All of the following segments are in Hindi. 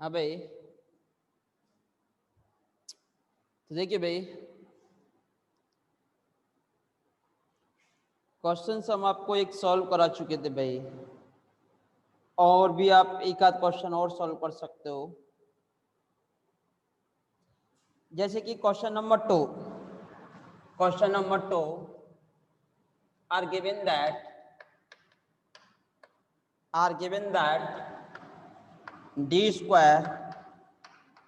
हाँ भाई, तो देखिए भाई, क्वेश्चन हम आपको एक सॉल्व करा चुके थे भाई, और भी आप एक आध क्वेश्चन और सॉल्व कर सकते हो। जैसे कि question number 2 are given that d square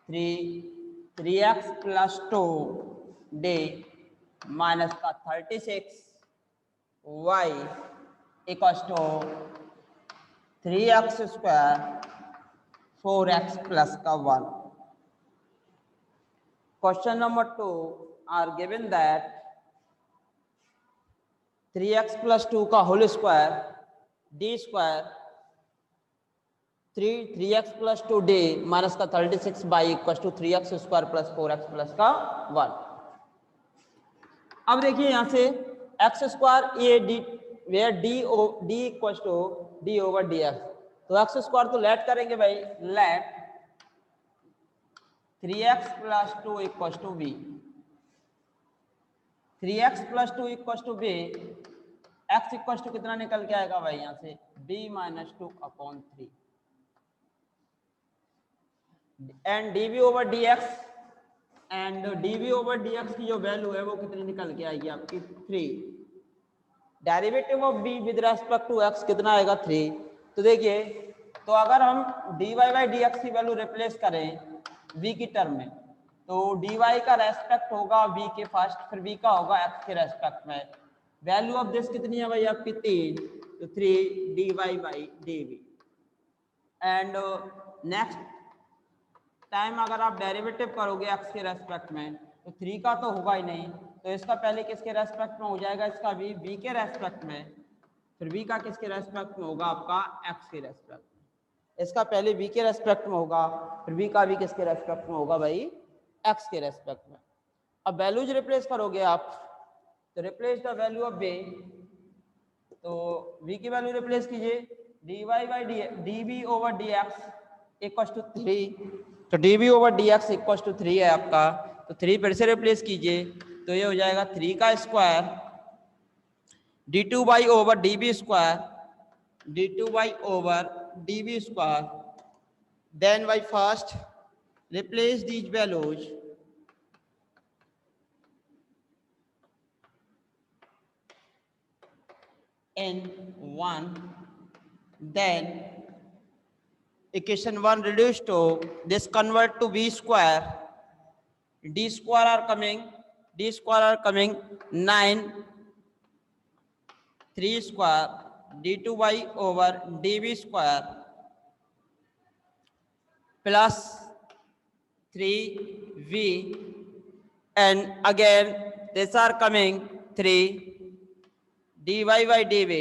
3x plus 2 d minus का 36 y equals to 3x square 4x plus का 1। Question number 2 are given that 3x plus 2 का whole square d square 3x plus 2 d minus का 36 by equal to 3x square plus 4x plus का 1। अब देखिए यहां से x स्क्वायर ये d where d equal to d over dx, तो x स्क्वायर तो लेट करेंगे भाई, let 3x plus 2 equal to b, 3x plus 2 equal to b, x equal to कितना निकल के आएगा भाई यहां से b minus 2 upon 3 and dv over dx, and dv over dx की जो वैल्यू है वो कितनी निकल के आएगी आपकी 3। Derivative of b with respect to x कितना आएगा 3। तो देखिए, तो अगर हम dy बाई dx की वैल्यू रिप्लेस करें v की टर्म में, तो dy का रेस्पेक्ट होगा v के फर्स्ट, फिर v का होगा x के रेस्पेक्ट में। वैल्यू ऑफ दिस कितनी है भाई आपकी 3, तो 3 dy by dv। And next time अगर आप डेरिवेटिव करोगे x के रेस्पेक्ट में, तो 3 का तो होगा ही नहीं, तो इसका पहले किसके रेस्पेक्ट में हो जाएगा, इसका भी v के रेस्पेक्ट में, फिर v का किसके रेस्पेक्ट में होगा आपका x के रेस्पेक्ट में। इसका पहले v के रेस्पेक्ट में होगा, फिर v का भी किसके रेस्पेक्ट में होगा भाई x के रेस्पेक्ट में। अब वैल्यूज रिप्लेस करोगे आप, तो replace the value of v, तो v की वैल्यू रिप्लेस कीजिए dy by dv over dx equal to 3, तो dv over dx equal to 3 है आपका, तो 3 फिर से रिप्लेस कीजिए, तो ये हो जाएगा 3 का square d2 by over dv square, d2 by over dv square, then by first replace these values in 1, then equation 1 reduced to this, convert to v square, d square are coming 9, 3 square d2 by over dv square plus 3v, and again these are coming 3 dy by dv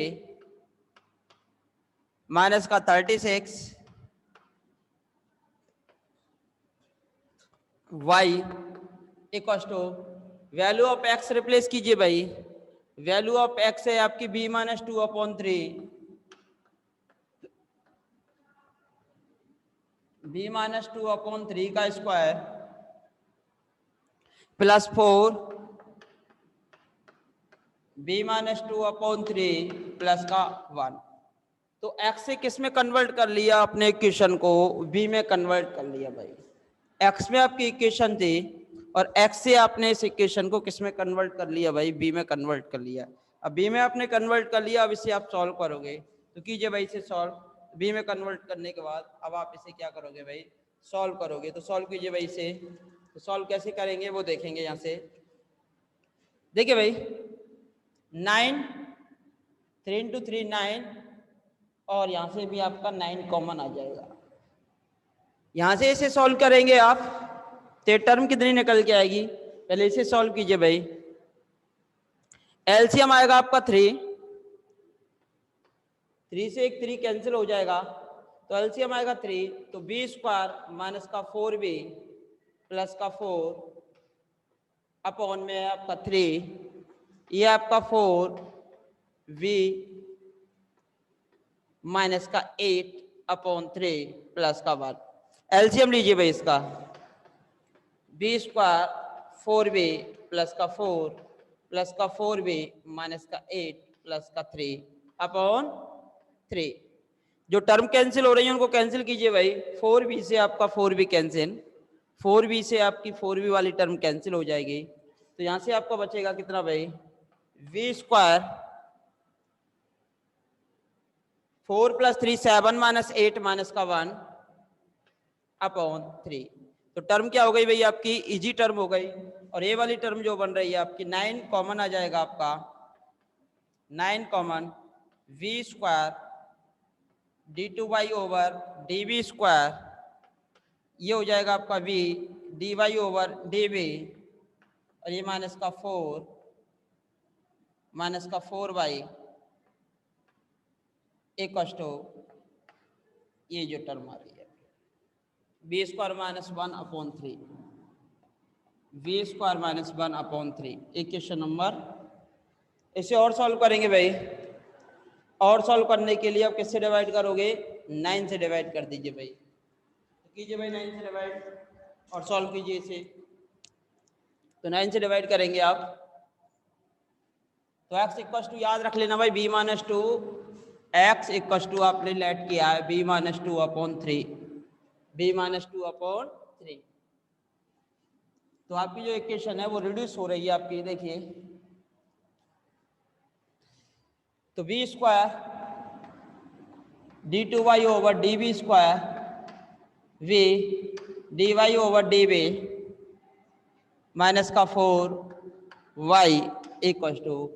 minus का 36 y equal to value of x replace कीजिए भाई, वैल्यू ऑफ x है आपकी b minus 2 upon 3, b minus 2 upon 3 का square plus 4 b minus 2 upon 3 plus का 1। तो x से किस में कन्वर्ट कर लिया अपने इक्वेशन को, b में कन्वर्ट कर लिया भाई। x में आपकी इक्वेशन थी और x से आपने इस इक्वेशन को किस में कन्वर्ट कर लिया भाई, b में कन्वर्ट कर लिया। अब b में आपने कन्वर्ट कर लिया, अब इसे आप सॉल्व करोगे, तो कीजिए भाई इसे सॉल्व। b में कन्वर्ट करने के बाद अब आप इसे क्या करोगे भाई, सॉल्व करोगे। तो सॉल्व कीजिए भाई इसे, तो सॉल्व कैसे करेंगे वो देखेंगे। यहाँ से देखिए भाई 9, 3 इंटू 3 9, और यहाँ से भी आपका 9 कॉमन आ जाएगा। यहाँ से इसे सॉल्व करेंगे आप, तो टर्म कितनी निकल के आएगी, पहले इसे सॉल्व कीजिए भाई। एलसीएम आएगा आपका 3 से एक 3 कैंसिल हो जाएगा, तो एलसीएम आएगा 3, तो बी स्क्वायर माइनस का 4b प्लस का 4 अपॉन में है आपका 3, ये आपका 4v माइनस का 8 अपॉन 3 प्लस का 1। एलसीएम लीजिए भाई इसका, बी स्क्वायर 4b प्लस का 4 प्लस का 4b माइनस का 8 प्लस का 3 अपॉन 3। जो टर्म कैंसिल हो रही है उनको कैंसिल कीजिए भाई। 4b से आपका 4b कैंसिल, 4b से आपकी 4b वाली टर्म कैंसिल हो जाएगी, तो यहां से आपको बचेगा कितना भाई, v square 4 plus 3 7 minus 8 minus का 1 अपॉन 3। तो टर्म क्या हो गई भाई आपकी, इजी टर्म हो गई। और ये वाली टर्म जो बन रही है आपकी 9 कॉमन आ जाएगा आपका, 9 common v square d two y over d b square, ये हो जाएगा आपका v d y over d b, और ये माइनस का 4 वाई इक्वल टू ये जो टर्म आ रही है b square minus 1 upon 3, v square minus 1 upon 3, equation number. इसे और सॉल्व करेंगे भाई, और सॉल्व करने के लिए आप किससे डिवाइड करोगे, 9 से डिवाइड कर दीजिए भाई। तो कीजिए भाई 9 से डिवाइड और सॉल्व कीजिए इसे। तो 9 से डिवाइड करेंगे आप, तो x इक्वल टू याद रख लेना भाई b minus 2, x equal to आपने लेट किया है b minus 2 upon 3, b minus 2 upon 3। तो आपकी जो इक्वेशन है वो रिड्यूस हो रही है आपकी, देखिए। तो b square d two y over d b square v d y over d b minus का 4 y equal to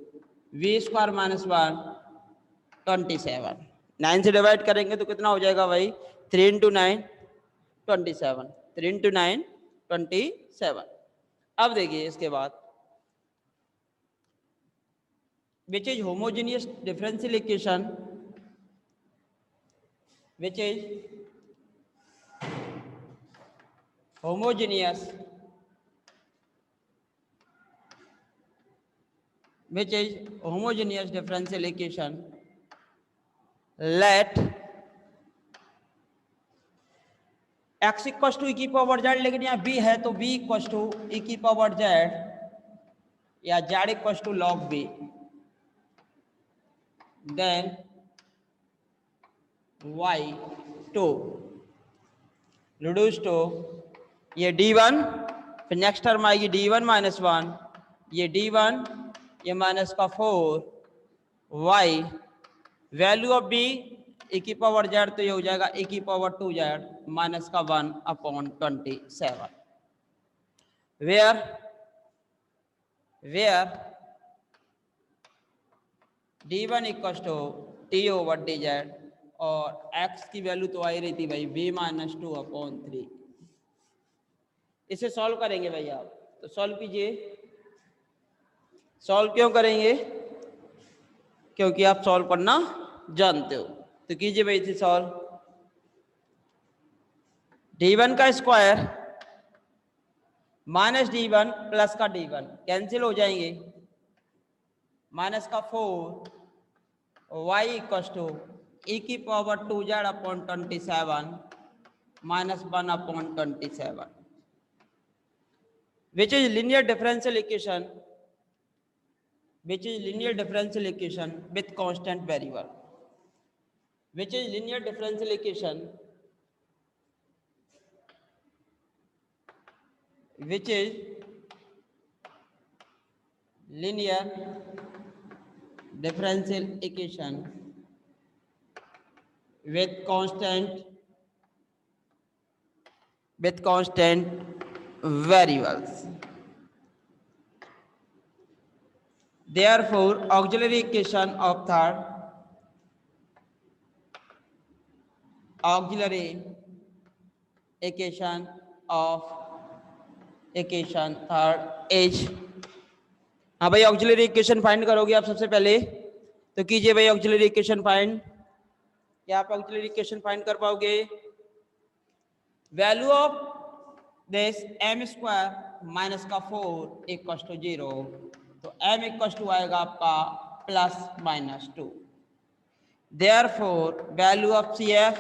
v square minus 1 27। 9 से डिवाइड करेंगे तो कितना हो जाएगा भाई, 3 इंटू 9 27, 3 इंटू 9 27। अब देखिए इसके बाद, which is homogeneous differential equation, which is homogeneous, which is homogeneous differential equation, let x equal to e की पावर z, लेकिन यहाँ b है तो b इक्वल टू e की पावर z या z equal to log b, then y2 reduce to ये d1, फिर नेक्स्ट टर्म आएगी d1 माइनस 1, ये d1 ये माइनस का 4 y, value of b e की पावर z, तो ये हो जाएगा e की पावर 2z माइनस का 1 upon 27, where d1 equal to t over dz, और x की वैल्यू तो आई रही थी भाई b माइनस 2 अपॉन 3। इसे सॉल्व करेंगे भाई आप, तो सॉल्व कीजिए। सॉल्व क्यों करेंगे, क्योंकि आप सॉल्व करना जानते हो। तो कीजिए भाई इसे सॉल्व। d1 का स्क्वायर माइनस d1 प्लस का d1 कैंसिल हो जाएंगे, माइनस का 4 y इक्वल टू e की power 2z upon 27 minus 1 upon 27, which is linear differential equation, which is linear differential equation with constant variable, which is linear differential equation, which is linear differential equation with constant variables. Therefore, auxiliary equation of third is, हाँ भाई ऑक्सिलरी इक्वेशन फाइंड करोगे आप सबसे पहले, तो कीजिए भाई ऑक्सिलरी इक्वेशन फाइंड। क्या आप ऑक्सिलरी इक्वेशन फाइंड कर पाओगे, value of this m square minus का 4 इक्वल टू 0, तो m इक्वल टू आएगा आपका plus minus 2। Therefore value of CF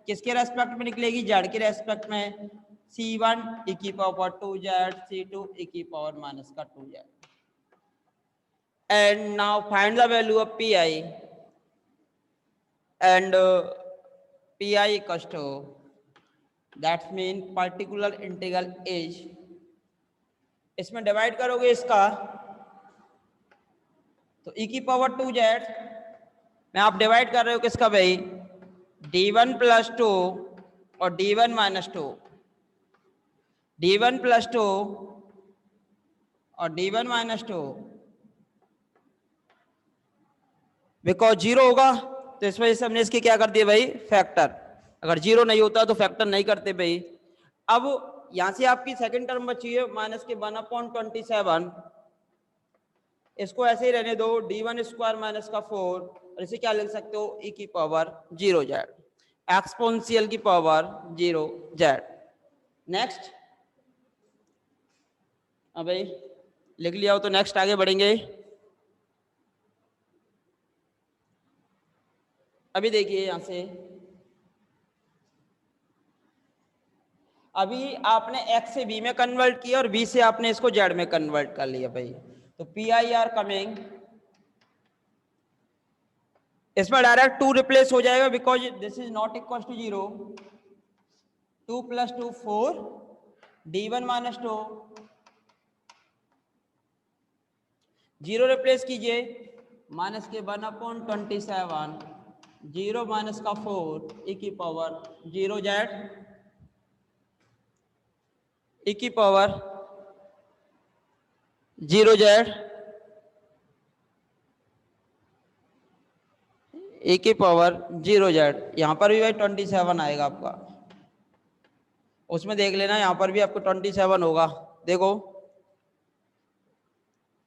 किसके रेस्पेक्ट में निकलेगी, जेड के रेस्पेक्ट में, C1 e की पावर 2z, C2 e की पावर माइनस का 2z. And now find the value of pi, and pi equals to, that mean particular integral is, इसमें डिवाइड करोगे इसका तो e की पावर 2z में आप डिवाइड कर रहे हो किसका भाई, d1 प्लस 2 और d1 माइनस 2, d1 प्लस 2 और d1 माइनस 2, बिकॉज जीरो होगा तो इस वजह से हमने इसकी क्या कर दिया भाई, फैक्टर. अगर जीरो नहीं होता तो फैक्टर नहीं करते भाई. अब यहां से आपकी सेकंड टर्म बची है माइनस के 1/27, इसको ऐसे ही रहने दो, d1 स्क्वायर माइनस का 4, और इसे क्या लिख सकते हो, e की पावर 0z, एक्सपोनेंशियल की पावर 0z. नेक्स्ट, अब भाई लिख लिया हो तो नेक्स्ट आगे बढ़ेंगे. अभी देखिए यहां से, अभी आपने x से b में कन्वर्ट किया और b से आपने इसको z में कन्वर्ट कर लिया भाई. तो पी आई आर कमिंग, इसमें डायरेक्ट 2 रिप्लेस हो जाएगा because this is not equal to 0. 2 plus 2 4, d1 minus 2, 0 replace कीजिए, माइनस के 1/27, 0 माइनस का 4, e की पावर 0z, e की पावर 0z, e की पावर 0z. यहां पर भी भाई 27 आएगा आपका, उसमें देख लेना, यहां पर भी आपको 27 होगा. देखो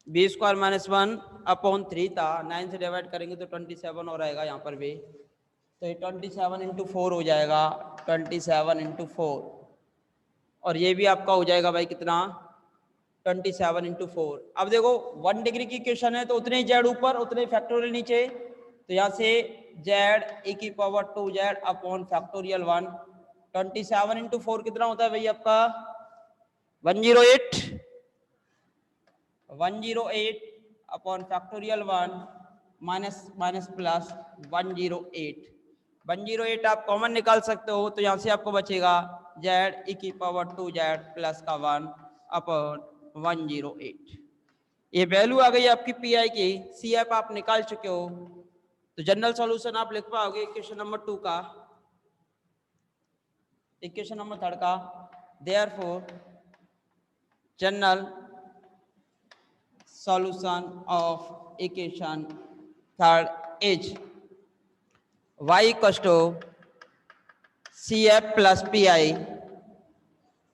बी स्क्वायर माइनस 1/3 था, 9 से डिवाइड करेंगे तो 27 और आएगा यहाँ पर भी. तो ये 27 इंटू 4 हो जाएगा, 27 इंटू 4, और ये भी आपका हो जाएगा भाई कितना, 27 इंटू 4. अब देखो 1 डिग्री की इक्वेशन है तो उतने ही जेड ऊपर उतने फैक्टोरियल नीचे, तो यहाँ से जेड e की power 2z upon factorial 1. 27 into 4 कितना होता है भाई आपका, 108, 108 upon factorial 1 minus minus plus 108. 108 आप कॉमन निकाल सकते हो, तो यहाँ से आपको बचेगा जेड e की पावर 2z प्लस का 1 अपॉन 108. ये वैल्यू आ गई आपकी पी आई की. सी एफ आप निकाल चुके हो, तो जनरल सॉल्यूशन आप लिख पाओगे इक्वेशन नंबर 2 का, इक्वेशन नंबर 3 का. Therefore general solution of equation third is y equals to cf plus pi,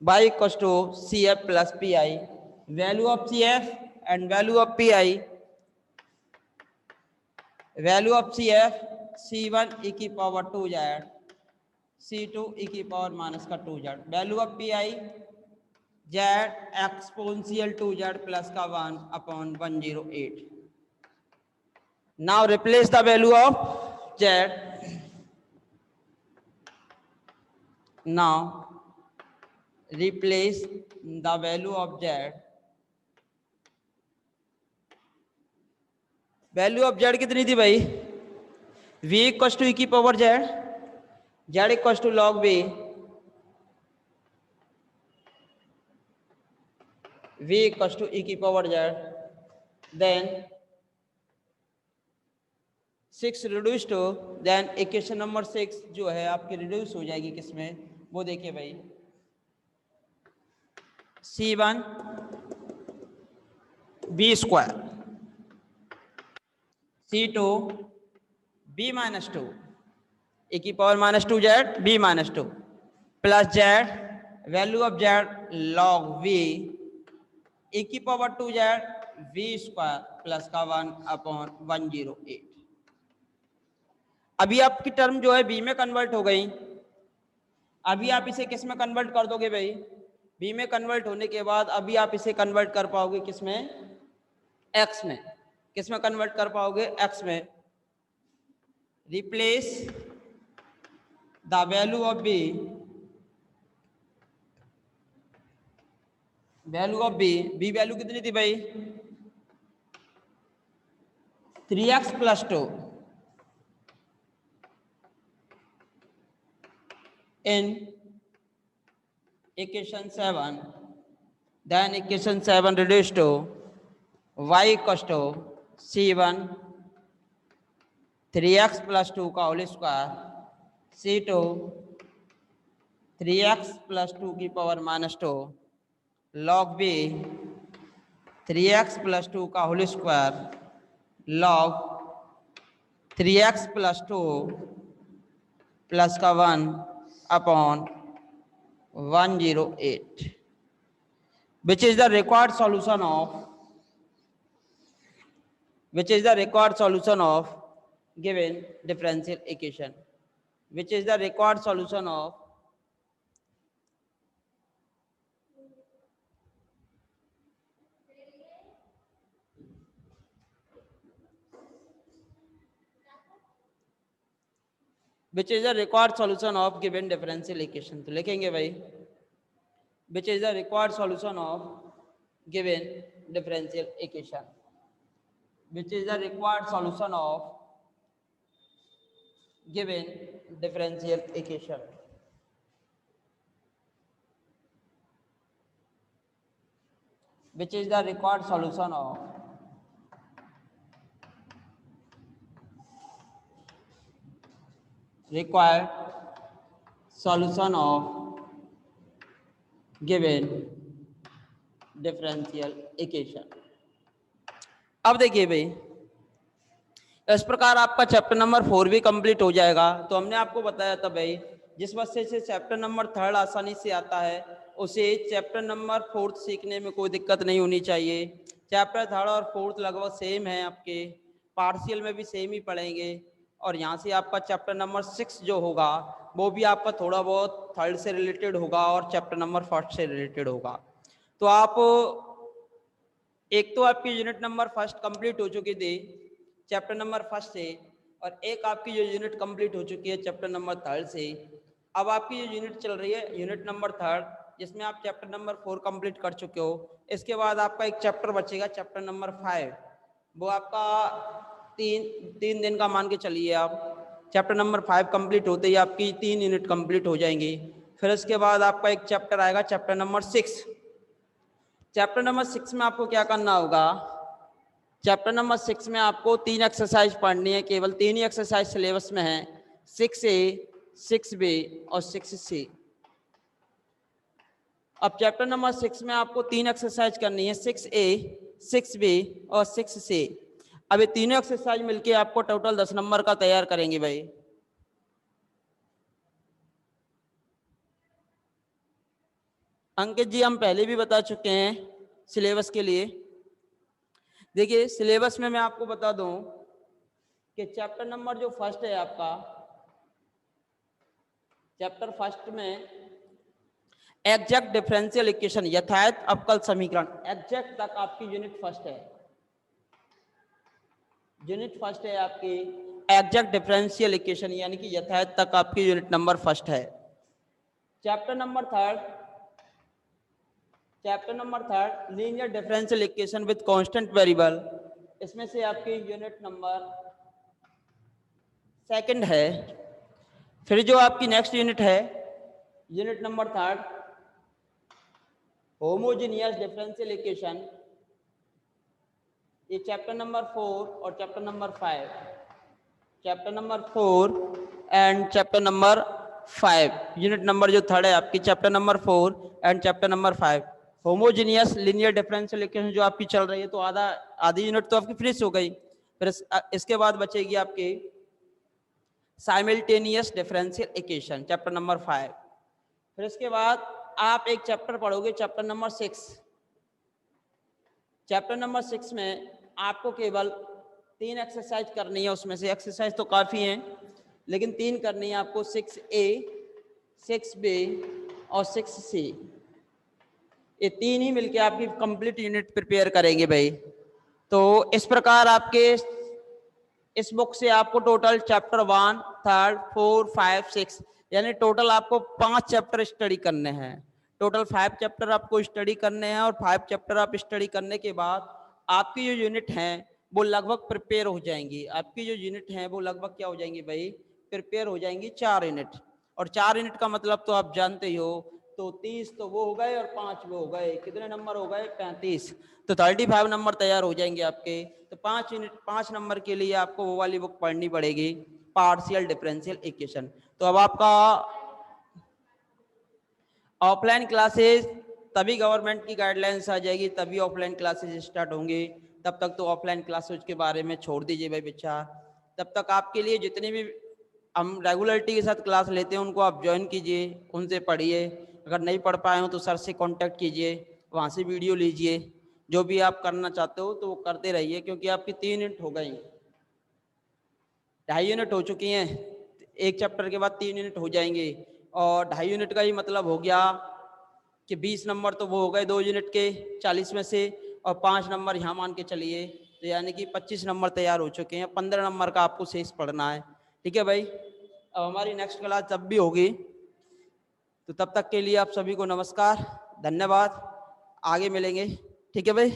y equals to cf plus pi, value of cf and value of pi, value of cf c1 e की पावर 2z, c2 e की पावर माइनस का 2z, value of pi z exponential 2z plus का 1 upon 108. Now replace the value of z. Now replace the value of z. Value of z कितनी थी भाई, v इक्वल टू e की power z, z equal to log v, v equal to e की power z. Then 6 reduce to, then equation number 6 जो है आपकी रिड्यूस हो जाएगी किसमें, वो देखिए भाई, c1 b square, c2 b minus 2, e की power minus 2z b minus 2 plus z, value of z log v, e की power 2z v square plus का 1 अपॉन 108. अभी आपकी टर्म जो है b में कन्वर्ट हो गई. अभी आप इसे किस में कन्वर्ट कर दोगे भाई, b में कन्वर्ट होने के बाद अभी आप इसे कन्वर्ट कर पाओगे किस में, x में. किस में कन्वर्ट कर पाओगे, x में. Replace the value of b, value of b, b value कितनी थी भाई? 3x plus 2 in equation 7, then equation 7 reduced to y equals to c1 3x plus 2 का whole square c2 3x plus 2 की power -2 log b 3x plus 2 का whole square log 3x plus 2 plus का 1 upon 108, which is the required solution of given differential equation, which is the required solution of given differential equation. तो लिखेंगे भाई which is the required solution of given differential equation, which is the required solution of given differential equation. Which is the required solution of given differential equation. अब देखिए भाई, इस प्रकार आपका चैप्टर नंबर 4 भी कंप्लीट हो जाएगा। तो हमने आपको बताया था भाई, जिस बच्चे से चैप्टर नंबर 3 आसानी से आता है उसे चैप्टर नंबर 4 सीखने में कोई दिक्कत नहीं होनी चाहिए। चैप्टर 3 और 4 लगभग सेम है, आपके पार्शियल में भी सेम ही पढ़ेंगे। और यहाँ से आपका चैप्टर नंबर 6 जो होगा वो भी आपका थोड़ा बहुत 3 से रिलेटेड होगा और चैप्टर नंबर 1 से रिलेटेड होगा। तो आप एक तो आपकी यूनिट नंबर 1 कंप्लीट हो चुकी थी चैप्टर नंबर 1 से, और एक आपकी जो यूनिट कंप्लीट हो चुकी है चैप्टर नंबर 3 से। अब आपकी जो यूनिट चल रही है यूनिट नंबर 3, जिसमें आप चैप्टर नंबर 4 कंप्लीट कर चुके हो। इसके बाद आपका एक चैप्टर बचेगा चैप्टर नंबर 5, वो आपका तीन दिन का मान के चलिए आप। चैप्टर नंबर 5 कंप्लीट होते ही आपकी 3 यूनिट कंप्लीट हो जाएंगी। फिर इसके बाद आपका एक चैप्टर आएगा चैप्टर नंबर 6। चैप्टर नंबर 6 में आपको क्या करना होगा? चैप्टर नंबर 6 में आपको 3 एक्सरसाइज पढ़नी है, केवल 3 ही एक्सरसाइज सिलेबस में है, 6A, 6B और 6C। अब चैप्टर नंबर 6 में आपको 3 एक्सरसाइज करनी है, 6A, 6B और 6C। अब ये तीनों एक्सरसाइज मिलके आपको टोटल 10 नंबर का तैयार करेंगे भाई। अंकित जी, हम पहले भी बता चुके हैं सिलेबस के लिए। देखिए सिलेबस में मैं आपको बता दूं कि चैप्टर नंबर जो फर्स्ट है आपका, चैप्टर फर्स्ट में एग्जैक्ट डिफरेंशियल इक्वेशन, यथार्थ अवकल समीकरण, एग्जैक्ट तक आपकी यूनिट फर्स्ट है। यूनिट फर्स्ट है आपकी एग्जैक्ट डिफरेंशियल इक्वेशन, यानी कि यथार्थ तक आपकी यूनिट नंबर फर्स्ट है। Chapter number third linear differential equation with constant variable, इसमें से आपकी यूनिट नंबर सेकंड है। फिर जो आपकी नेक्स्ट यूनिट है unit number 3 homogeneous differential equation, ये चैप्टर नंबर 4 और chapter number 5, chapter number 4 and chapter number 5, unit number जो 3 है आपकी chapter number 4 and chapter number 5। Homogeneous linear differential equation जो आपकी चल रही है, तो आधी यूनिट तो आपकी फिनिश हो गई। फिर इसके बाद बचेगी आपकी simultaneous differential equation chapter number 5। फिर इसके बाद आप एक चैप्टर पढ़ोगे चैप्टर नंबर 6। चैप्टर नंबर 6 में आपको केवल 3 एक्सरसाइज करनी है, उसमें से एक्सरसाइज तो काफ़ी हैं लेकिन 3 करनी है आपको, 6A, 6B और 6C। ये 3 ही मिलके आपकी कंप्लीट यूनिट प्रिपेयर करेंगे भाई। तो इस प्रकार आपके इस बुक से आपको टोटल चैप्टर 1, 3, 4, 5, 6 यानी टोटल आपको 5 चैप्टर स्टडी करने हैं। टोटल 5 चैप्टर आपको स्टडी करने हैं और 5 चैप्टर आप स्टडी करने के बाद आपकी जो यूनिट हैं वो लगभग प्रिपेयर हो जाएंगी। आपकी जो यूनिट हैं वो लगभग क्या हो जाएंगी भाई, प्रिपेयर हो जाएंगी 4 यूनिट। और 4 यूनिट का मतलब तो आप जानते ही हो, तो 30 तो वो हो गए और 5 वो हो गए, कितने नंबर हो गए 35, तो 35 नंबर तैयार हो जाएंगे आपके। तो 5 यूनिट 5 नंबर के लिए आपको वो वाली बुक पढ़नी पड़ेगी, पार्शियल डिफरेंशियल इक्वेशन। तो अब आपका ऑफलाइन क्लासेस तभी गवर्नमेंट की गाइडलाइंस आ जाएगी, तभी ऑफलाइन क्लासेस स्टार्ट होंगे। तब तक तो ऑफलाइन क्लासेस के बारे में छोड़ दीजिए भाई बच्चा। तब तक आपके लिए जितनी भी हम रेगुलरिटी के साथ क्लास लेते हैं उनको आप ज्वाइन कीजिए, उनसे पढ़िए। अगर नहीं पढ़ पाए हो तो सर से कांटेक्ट कीजिए, वहाँ से वीडियो लीजिए। जो भी आप करना चाहते हो तो वो करते रहिए, क्योंकि आपकी 3 यूनिट हो गई, 2.5 यूनिट हो चुकी हैं। एक चैप्टर के बाद 3 यूनिट हो जाएंगे, और 2.5 यूनिट का ही मतलब हो गया कि 20 नंबर तो वो हो गए 2 यूनिट के 40 में से, और 5 नंबर यहाँ मान के चलिए, तो यानी कि 25 नंबर तैयार हो चुके हैं। 15 नंबर का आपको शेष पढ़ना है। ठीक है भाई। अब हमारी नेक्स्ट क्लास जब भी होगी, तो तब तक के लिए आप सभी को नमस्कार, धन्यवाद, आगे मिलेंगे। ठीक है भाई।